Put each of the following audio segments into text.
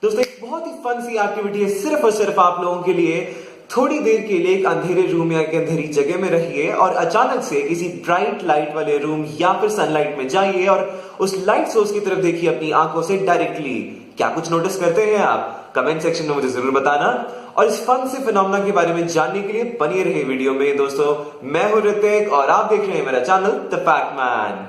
दोस्तों एक बहुत ही फन सी एक्टिविटी है सिर्फ और सिर्फ आप लोगों के लिए। थोड़ी देर के लिए एक अंधेरे रूम या एक अंधेरी जगह में रहिए और अचानक से किसी ब्राइट लाइट वाले रूम या फिर सनलाइट में जाइए और उस लाइट सोर्स की तरफ देखिए अपनी आंखों से डायरेक्टली। क्या कुछ नोटिस करते हैं आप? कमेंट सेक्शन में मुझे जरूर बताना। और इस फन से फिनोमेना के बारे में जानने के लिए बने रहे वीडियो में। दोस्तों मैं हूं ऋतिक और आप देख रहे हैं मेरा चैनल द फैक्ट मैन।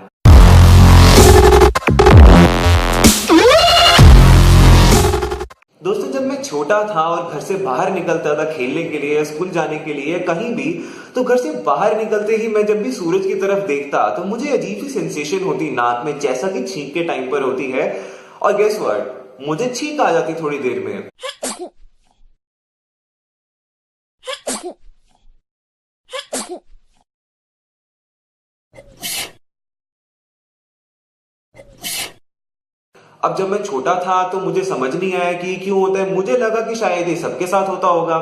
दोस्तों जब मैं छोटा था और घर से बाहर निकलता था खेलने के लिए, स्कूल जाने के लिए, कहीं भी, तो घर से बाहर निकलते ही मैं जब भी सूरज की तरफ देखता तो मुझे अजीब सी सेंसेशन होती नाक में, जैसा कि छींक के टाइम पर होती है। और गेस व्हाट, मुझे छींक आ जाती थोड़ी देर में। अब जब मैं छोटा था तो मुझे समझ नहीं आया कि क्यों होता है। मुझे लगा कि शायद ये सबके साथ होता होगा।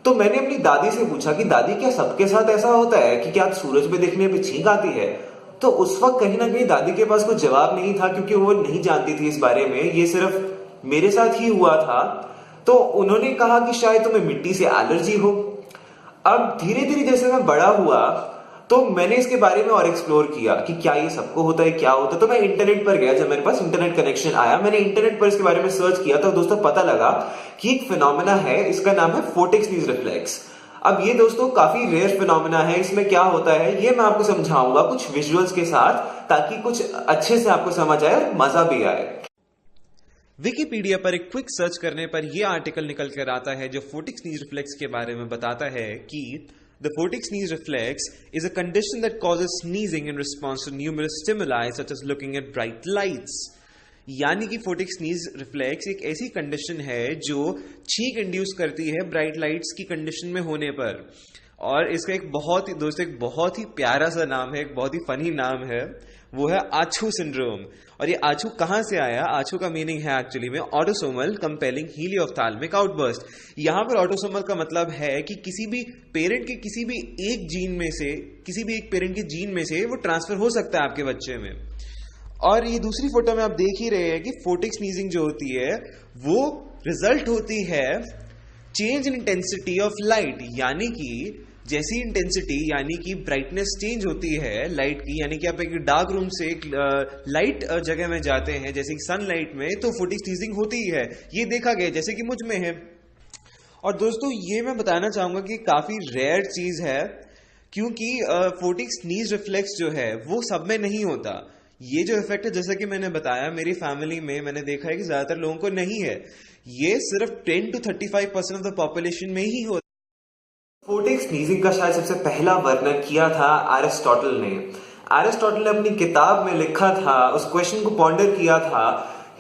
तो मैंने अपनी दादी से पूछा कि दादी क्या सबके साथ ऐसा होता है कि क्या सूरज में देखने पे छींक आती है? तो उस वक्त कहीं ना कहीं दादी के पास कोई जवाब नहीं था, क्योंकि वो नहीं जानती थी इस बारे में। ये सिर्फ मेरे साथ ही हुआ था। तो उन्होंने कहा कि शायद तुम्हें मिट्टी से एलर्जी हो। अब धीरे धीरे जैसे मैं बड़ा हुआ तो मैंने इसके बारे में और एक्सप्लोर किया कि क्या ये सबको होता है, क्या होता है। तो मैं इंटरनेट पर गया, जब मेरे पास इंटरनेट कनेक्शन आया मैंने इंटरनेट पर इसके बारे में सर्च किया। तो दोस्तों पता लगा कि एक फिनोमेना है, इसका नाम है फोटिक स्नीज रिफ्लेक्स। अब ये दोस्तों काफी रेयर फिनोमेना है। इसमें क्या होता है ये मैं आपको समझाऊंगा कुछ विजुअल्स के साथ, ताकि कुछ अच्छे से आपको समझ आए और मजा भी आए। विकिपीडिया पर एक क्विक सर्च करने पर यह आर्टिकल निकल कर आता है जो फोटिक स्नीज रिफ्लेक्स के बारे में बताता है कि The photic sneeze reflex is a condition that causes sneezing in response to numerous stimuli such as looking at bright lights. यानी कि फोटिक स्नीज रिफ्लेक्स एक ऐसी कंडीशन है जो छींक इंड्यूस करती है ब्राइट लाइट्स की कंडीशन में होने पर। और इसका एक बहुत ही प्यारा सा नाम है, एक बहुत ही फनी नाम है, वो है आछू सिंड्रोम। और ये आछू कहां से आया? आछू का मीनिंग है एक्चुअली में ऑटोसोमल कंपेलिंग हीलियोफ्थाल्मिक आउटबर्स्ट। यहां पर ऑटोसोमल का मतलब है कि किसी भी पेरेंट के किसी भी एक पेरेंट के जीन में से वो ट्रांसफर हो सकता है आपके बच्चे में। और ये दूसरी फोटो में आप देख ही रहे हैं कि फोटिक स्नीजिंग जो होती है वो रिजल्ट होती है change in intensity of light. यानी कि जैसी इंटेंसिटी यानी कि ब्राइटनेस चेंज होती है लाइट की, यानी कि आप एक डार्क रूम से एक लाइट जगह में जाते हैं जैसे कि सनलाइट में, तो फोटिक स्नीजिंग होती ही है। ये देखा गया जैसे कि मुझ में है। और दोस्तों ये मैं बताना चाहूंगा कि काफी रेयर चीज है, क्योंकि फोटिक स्नीज रिफ्लेक्स जो है वो सब में नहीं होता। ये जो इफेक्ट है, जैसा कि मैंने बताया, मेरी फैमिली में मैंने देखा है कि ज्यादातर लोगों को नहीं है। ये सिर्फ 10 to 35% ऑफ द पॉपुलेशन में ही होता है। फोटिक स्नीजिंग का शायद सबसे पहला वर्णन किया था एरिस्टोटल ने। एरिस्टोटल ने अपनी किताब में लिखा था, उस क्वेश्चन को पॉन्डर किया था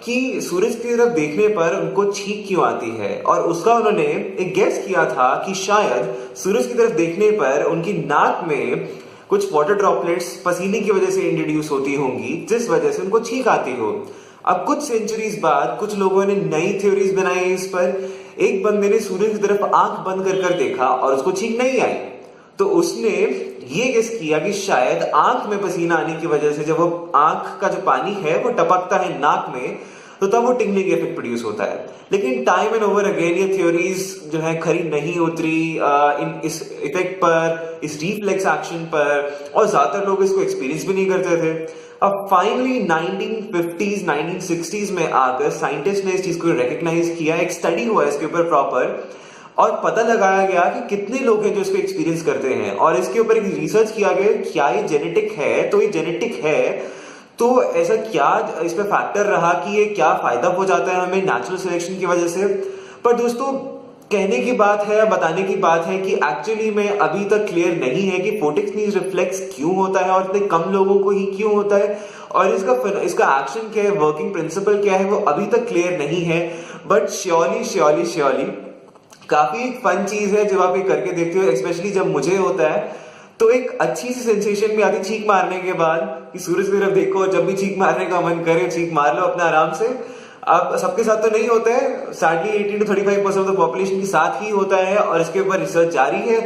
कि सूरज की तरफ देखने पर उनको छींक क्यों आती है। और उसका उन्होंने एक गेस किया था कि शायद सूरज की तरफ देखने पर उनकी नाक में कुछ वाटर ड्रॉपलेट्स पसीने की वजह से इंट्रोड्यूस होती होंगी, जिस वजह से उनको छींक आती हो। अब कुछ सेंचुरीज बाद कुछ लोगों ने नई थ्योरीज बनाई इस पर। एक बंदे ने सूरज की तरफ आंख बंद कर देखा और उसको छींक नहीं आई। तो उसने ये गेस किया कि शायद आंख में पसीना आने की वजह से जब वो आंख का जो पानी है वो टपकता है नाक में, तो तब वो टिंगलिंग इफेक्ट प्रोड्यूस होता है। लेकिन टाइम एंड ओवर अगेन ये थ्योरीज जो है खरी नहीं उतरी इस इफेक्ट पर, इस रिफ्लेक्स एक्शन पर, और ज्यादातर लोग इसको एक्सपीरियंस भी नहीं करते थे। अब फाइनली 1950s 1960s में आकर साइंटिस्ट ने इस चीज को रिकॉग्नाइज किया। एक स्टडी हुआ इसके ऊपर प्रॉपर, और पता लगाया गया कि कितने लोग हैं जो इसको एक्सपीरियंस करते हैं। और इसके ऊपर एक रिसर्च किया गया क्या ये जेनेटिक है। तो ये जेनेटिक है, तो ऐसा क्या इसमें फैक्टर रहा कि ये क्या फायदा हो जाता है हमें नेचुरल सिलेक्शन की वजह से। पर दोस्तों कहने की बात है, बताने की बात है कि एक्चुअली में अभी तक क्लियर नहीं है कि फोटिक स्नीज रिफ्लेक्स क्यों होता है और इतने कम लोगों को ही क्यों होता है, और इसका एक्शन क्या है, वर्किंग प्रिंसिपल क्या है, वो अभी तक क्लियर नहीं है। बट श्योरली काफी फन चीज है जब आप ये करके देखते हो। स्पेशली जब मुझे होता है तो एक अच्छी सी सेंसेशन भी आती छींक मारने के बाद कि सूरज की तरफ देखो, जब भी छींक मारने का मन करे छींक मार लो अपने आराम से। अब सबके साथ तो नहीं होता है, sadly 18 to 35% of the population के साथ ही होता है, और इसके ऊपर रिसर्च जारी है।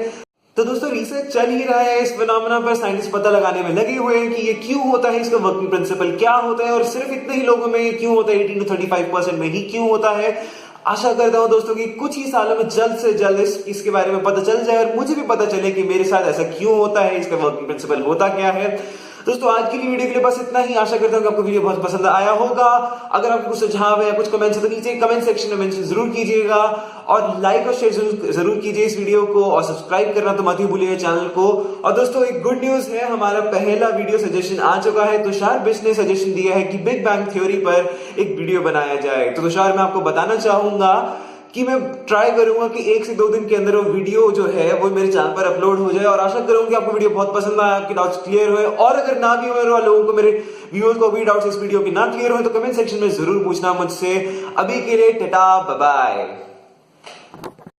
तो दोस्तों रिसर्च चल ही रहा है इस फिनोमेना पर, साइंटिस्ट पता लगाने में लगे हुए हैं कि ये क्यों होता है, इसका वर्किंग प्रिंसिपल क्या होता है और सिर्फ इतने ही लोगों में ये क्यों होता है, 18 to 35% में ही क्यों होता है। आशा करता हूं दोस्तों कि कुछ ही सालों में जल्द से जल्द इसके बारे में पता चल जाए और मुझे भी पता चले कि मेरे साथ ऐसा क्यों होता है, इसका वर्किंग प्रिंसिपल होता क्या है। दोस्तों आज की वीडियो के लिए बस इतना ही। आशा करता हूं कि आपको वीडियो बहुत पसंद आया होगा। अगर आपको कुछ सुझाव है या कुछ कमेंट्स है तो नीचे कमेंट सेक्शन में मेंशन जरूर कीजिएगा और लाइक और शेयर जरूर कीजिए इस वीडियो को और सब्सक्राइब करना तो मत ही भूलिए चैनल को। और दोस्तों एक गुड न्यूज है, हमारा पहला वीडियो सजेशन आ चुका है। तुषार बिश ने सजेशन दिया है कि बिग बैंग थ्योरी पर एक वीडियो बनाया जाए। तो तुषार मैं आपको बताना चाहूंगा कि मैं ट्राई करूंगा कि 1 से 2 दिन के अंदर वो वीडियो जो है वो मेरे चैनल पर अपलोड हो जाए और आशा करूंगा कि आपको वीडियो बहुत पसंद आए, आपके डाउट्स क्लियर हुए। और अगर ना भी हुए लोगों को, मेरे व्यूअर्स को भी डाउट्स इस वीडियो के ना क्लियर हुए तो कमेंट सेक्शन में जरूर पूछना मुझसे। अभी के लिए टाटा बाय बाय।